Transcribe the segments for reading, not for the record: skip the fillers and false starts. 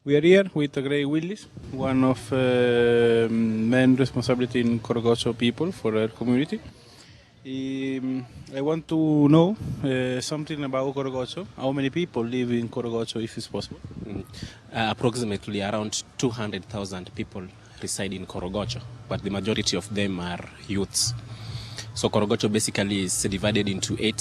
We are here with Aggrey Willis, one of main responsibility in Korogocho people for our community. I want to know something about Korogocho. How many people live in Korogocho, if it's possible? Approximately around 200,000 people reside in Korogocho, but the majority of them are youths. So Korogocho basically is divided into 8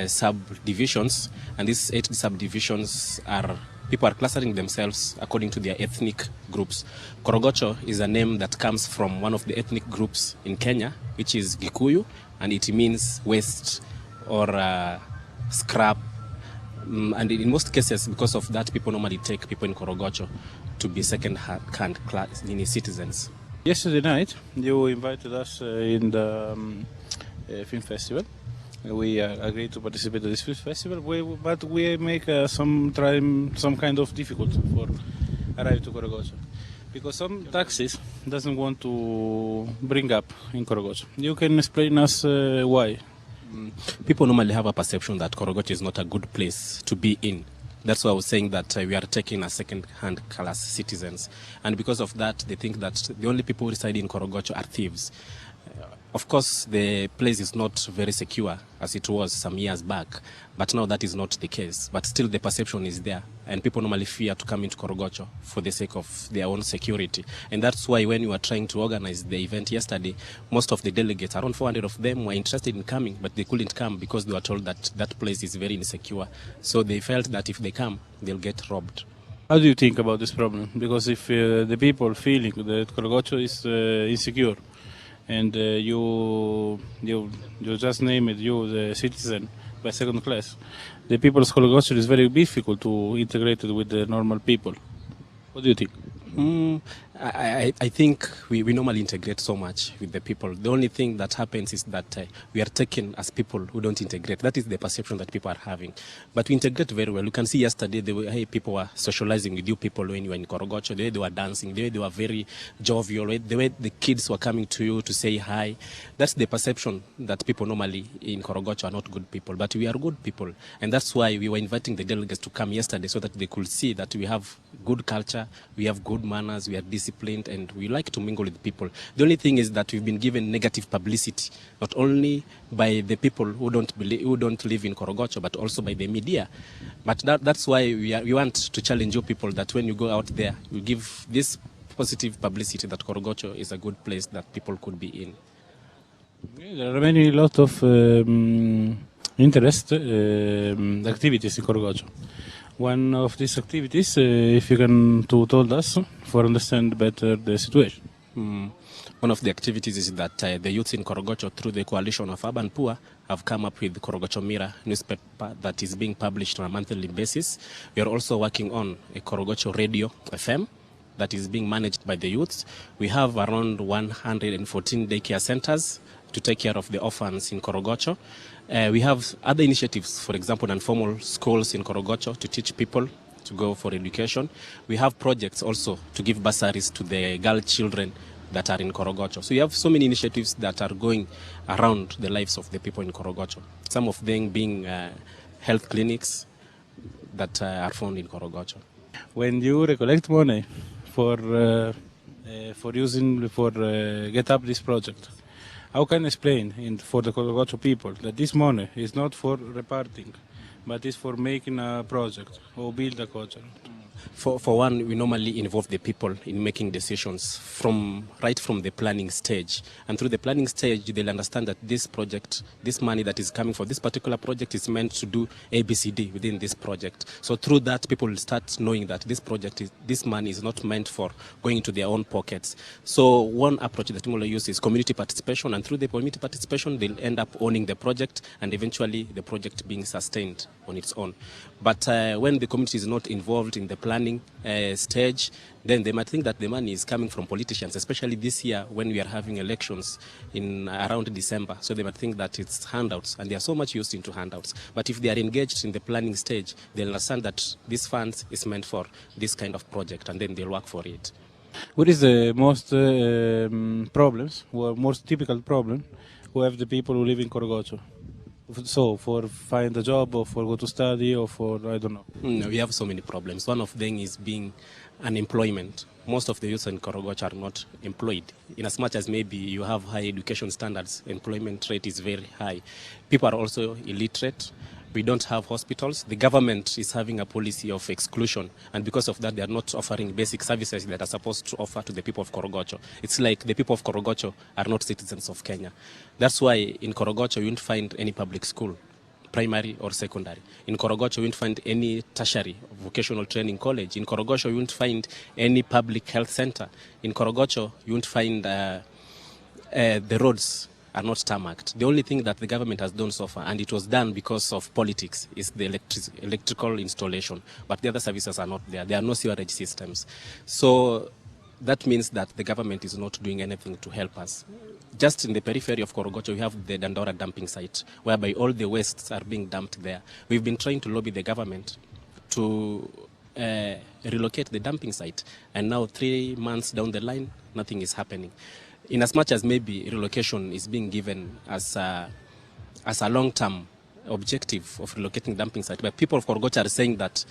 subdivisions, and these 8 subdivisions are people are clustering themselves according to their ethnic groups. Korogocho is a name that comes from one of the ethnic groups in Kenya, which is Gikuyu, and it means waste or scrap. And in most cases, because of that, people normally take people in Korogocho to be second-hand class citizens. Yesterday night, you invited us in the film festival. We agreed to participate in this film festival, but we make some kind of difficult for arrive to Korogocho, because some taxis doesn't want to bring up in Korogocho. You can explain us why? People normally have a perception that Korogocho is not a good place to be in. That's why I was saying that we are taking as second-hand class citizens. And because of that, they think that the only people who reside in Korogocho are thieves. Of course, the place is not very secure as it was some years back, but now that is not the case. But still the perception is there, and people normally fear to come into Korogocho for the sake of their own security. And that's why when we were trying to organize the event yesterday, most of the delegates, around 400 of them, were interested in coming, but they couldn't come because they were told that that place is very insecure. So they felt that if they come, they'll get robbed. How do you think about this problem? Because if the people feeling that Korogocho is insecure, and you just name it, you the citizen by second class, the people of Korogocho is very difficult to integrate it with the normal people. What do you think? I think we normally integrate so much with the people. The only thing that happens is that we are taken as people who don't integrate. That is the perception that people are having. But we integrate very well. You can see yesterday the way people were socializing with you people when you were in Korogocho, the way they were dancing, the way they were very jovial, the way the kids were coming to you to say hi. That's the perception that people normally in Korogocho are not good people. But we are good people. And that's why we were inviting the delegates to come yesterday so that they could see that we have good culture, we have good manners, we are disciplined, and we like to mingle with people. The only thing is that we've been given negative publicity, not only by the people who don't live in Korogocho, but also by the media. But that's why we want to challenge you people that when you go out there, you give this positive publicity that Korogocho is a good place that people could be in. There are lot of interest activities in Korogocho. One of these activities, if you can told us, for understand better the situation. One of the activities is that the youths in Korogocho, through the coalition of Urban Poor, have come up with the Korogocho Mirror newspaper that is being published on a monthly basis. We are also working on a Korogocho Radio FM that is being managed by the youths. We have around 114 daycare centers to take care of the orphans in Korogocho. We have other initiatives, for example, non-formal schools in Korogocho to teach people to go for education. We have projects also to give bursaries to the girl children that are in Korogocho. So we have so many initiatives that are going around the lives of the people in Korogocho. Some of them being health clinics that are found in Korogocho. When you recollect money for get up this project, how can I explain for the Korogocho people that this money is not for reparting, but is for making a project or build a culture? For one, we normally involve the people in making decisions right from the planning stage. And through the planning stage, they'll understand that this project, this money that is coming for this particular project is meant to do ABCD within this project. So through that, people will start knowing that this money is not meant for going into their own pockets. So one approach that we will use is community participation, and through the community participation, they'll end up owning the project and eventually the project being sustained on its own. But when the community is not involved in the planning stage, then they might think that the money is coming from politicians, especially this year when we are having elections in around December. So they might think that it's handouts, and they are so much used into handouts. But if they are engaged in the planning stage, they'll understand that this funds is meant for this kind of project, and then they'll work for it. What is the most problems, or most typical problem, who have the people who live in Korogocho? So, for find a job, or for go to study, or for, I don't know. We have so many problems. One of them is being unemployment. Most of the youth in Korogocho are not employed. In as much as maybe you have high education standards, employment rate is very high. People are also illiterate. We don't have hospitals. The government is having a policy of exclusion, and because of that, they are not offering basic services that are supposed to offer to the people of Korogocho. It's like the people of Korogocho are not citizens of Kenya. That's why in Korogocho, you won't find any public school, primary or secondary. In Korogocho, you won't find any tertiary vocational training college. In Korogocho, you won't find any public health center. In Korogocho, you won't find the roads are not tarmacked. The only thing that the government has done so far, and it was done because of politics, is the electrical installation. But the other services are not there. There are no sewerage systems. So that means that the government is not doing anything to help us. Just in the periphery of Korogocho, we have the Dandora dumping site, whereby all the wastes are being dumped there. We've been trying to lobby the government to relocate the dumping site. And now 3 months down the line, nothing is happening. In as much as maybe relocation is being given as a long-term objective of relocating dumping site, but people of Korogocho are saying that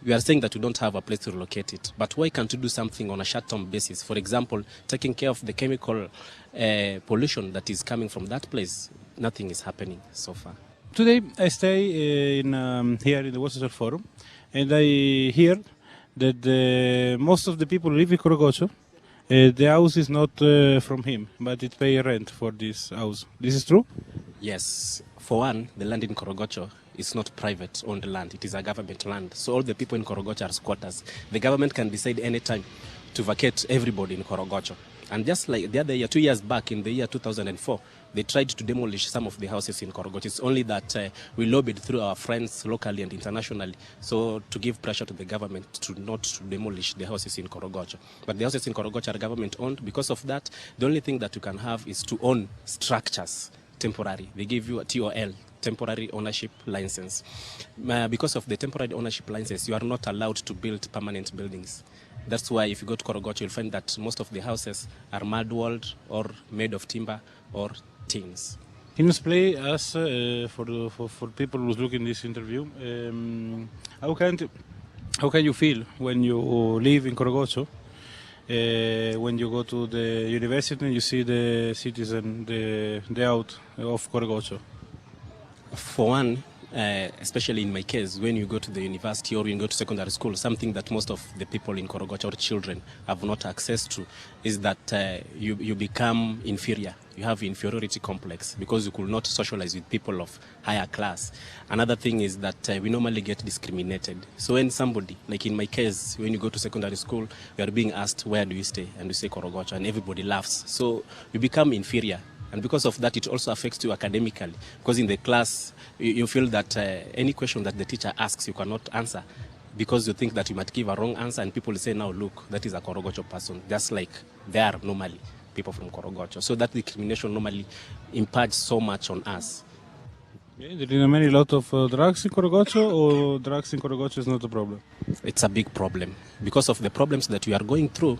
we don't have a place to relocate it. But why can't we do something on a short-term basis? For example, taking care of the chemical pollution that is coming from that place. Nothing is happening so far. Today I stay here in the WSF Forum, and I hear that most of the people live in Korogocho. The house is not from him, but it pay rent for this house. This is true? Yes. For one, the land in Korogocho is not private owned land. It is a government land. So all the people in Korogocho are squatters. The government can decide any time to vacate everybody in Korogocho. And just like the other year, 2 years back, in the year 2004, they tried to demolish some of the houses in Korogocho. It's only that we lobbied through our friends locally and internationally, so to give pressure to the government to not to demolish the houses in Korogocho. But the houses in Korogocho are government owned. Because of that, the only thing that you can have is to own structures temporary. They give you a TOL, temporary ownership license. Because of the temporary ownership license, you are not allowed to build permanent buildings. That's why if you go to Korogocho, you'll find that most of the houses are mud-walled or made of timber or tins. Can you explain us, for people who's looking at this interview, how can you feel when you live in Korogocho, when you go to the university and you see the citizen, the out of Korogocho? For one, especially in my case, when you go to the university or when you go to secondary school, something that most of the people in Korogocho or children have not access to is that you become inferior. You have inferiority complex because you could not socialize with people of higher class. Another thing is that we normally get discriminated. So when somebody, like in my case, when you go to secondary school, you are being asked, where do you stay? And you say Korogocho, and everybody laughs. So you become inferior. And because of that, it also affects you academically. Because in the class, you feel that any question that the teacher asks, you cannot answer because you think that you might give a wrong answer, and people say, now look, that is a Korogocho person. Just like they are normally people from Korogocho. So that discrimination normally impacts so much on us. Yeah, there is many lot of drugs in Korogocho, or drugs in Korogocho is not a problem? It's a big problem. Because of the problems that we are going through,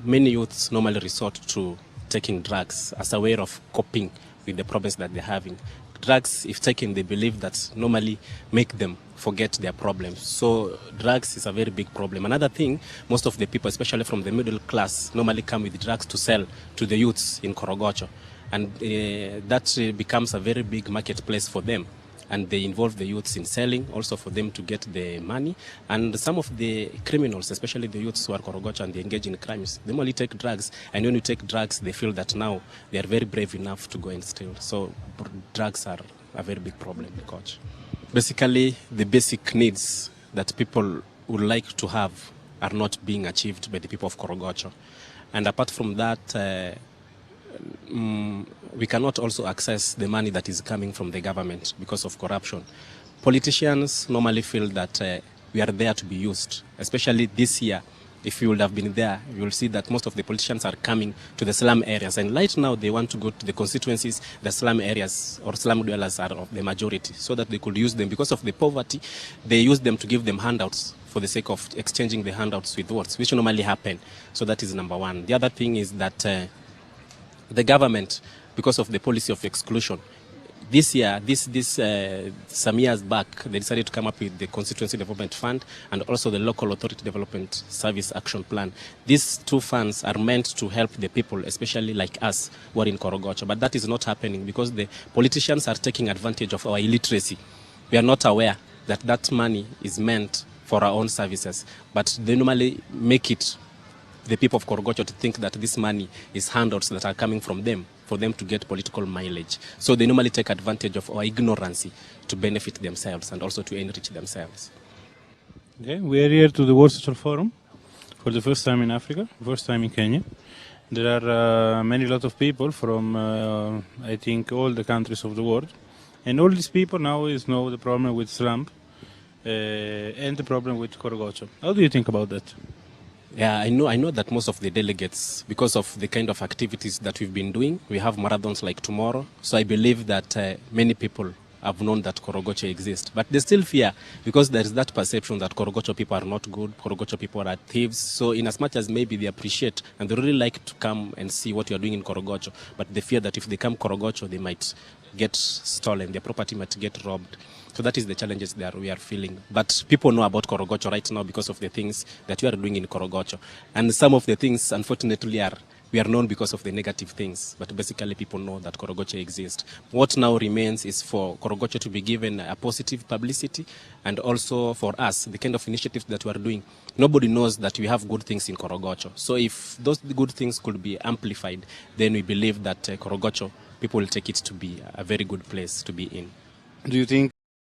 many youths normally resort to taking drugs as a way of coping with the problems that they're having. Drugs, if taken, they believe that normally make them forget their problems. So drugs is a very big problem. Another thing, most of the people, especially from the middle class, normally come with drugs to sell to the youths in Korogocho. And that becomes a very big marketplace for them. And they involve the youths in selling, also for them to get the money. And some of the criminals, especially the youths who are Korogocho and they engage in crimes, they only take drugs. And when you take drugs, they feel that now they are very brave enough to go and steal. So drugs are a very big problem in Koch. Basically, the basic needs that people would like to have are not being achieved by the people of Korogocho. And apart from that, we cannot also access the money that is coming from the government because of corruption. Politicians normally feel that we are there to be used, especially this year. If you would have been there, you will see that most of the politicians are coming to the slum areas. And right now, they want to go to the constituencies, the slum areas or slum dwellers are of the majority, so that they could use them. Because of the poverty, they use them to give them handouts for the sake of exchanging the handouts with votes, which normally happen. So that is number one. The other thing is that the government, because of the policy of exclusion, This year, some years back, they decided to come up with the Constituency Development Fund and also the Local Authority Development Service Action Plan. These two funds are meant to help the people, especially like us who are in Korogocho. But that is not happening because the politicians are taking advantage of our illiteracy. We are not aware that that money is meant for our own services, but they normally make it the people of Korogocho to think that this money is handouts that are coming from them for them to get political mileage. So they normally take advantage of our ignorance to benefit themselves and also to enrich themselves. Okay, we are here to the World Social Forum for the first time in Africa, first time in Kenya. There are lot of people from, I think, all the countries of the world. And all these people now know the problem with slump and the problem with Korogocho. How do you think about that? Yeah, I know that most of the delegates, because of the kind of activities that we've been doing, we have marathons like tomorrow. So I believe that many people have known that Korogocho exists. But they still fear because there is that perception that Korogocho people are not good, Korogocho people are thieves. So in as much as maybe they appreciate and they really like to come and see what you are doing in Korogocho, but they fear that if they come Korogocho, they might get stolen, their property might get robbed. So that is the challenges that we are feeling. But people know about Korogocho right now because of the things that we are doing in Korogocho. And some of the things, unfortunately, we are known because of the negative things. But basically, people know that Korogocho exists. What now remains is for Korogocho to be given a positive publicity, and also for us, the kind of initiatives that we are doing. Nobody knows that we have good things in Korogocho. So if those good things could be amplified, then we believe that Korogocho, people will take it to be a very good place to be in. Do you think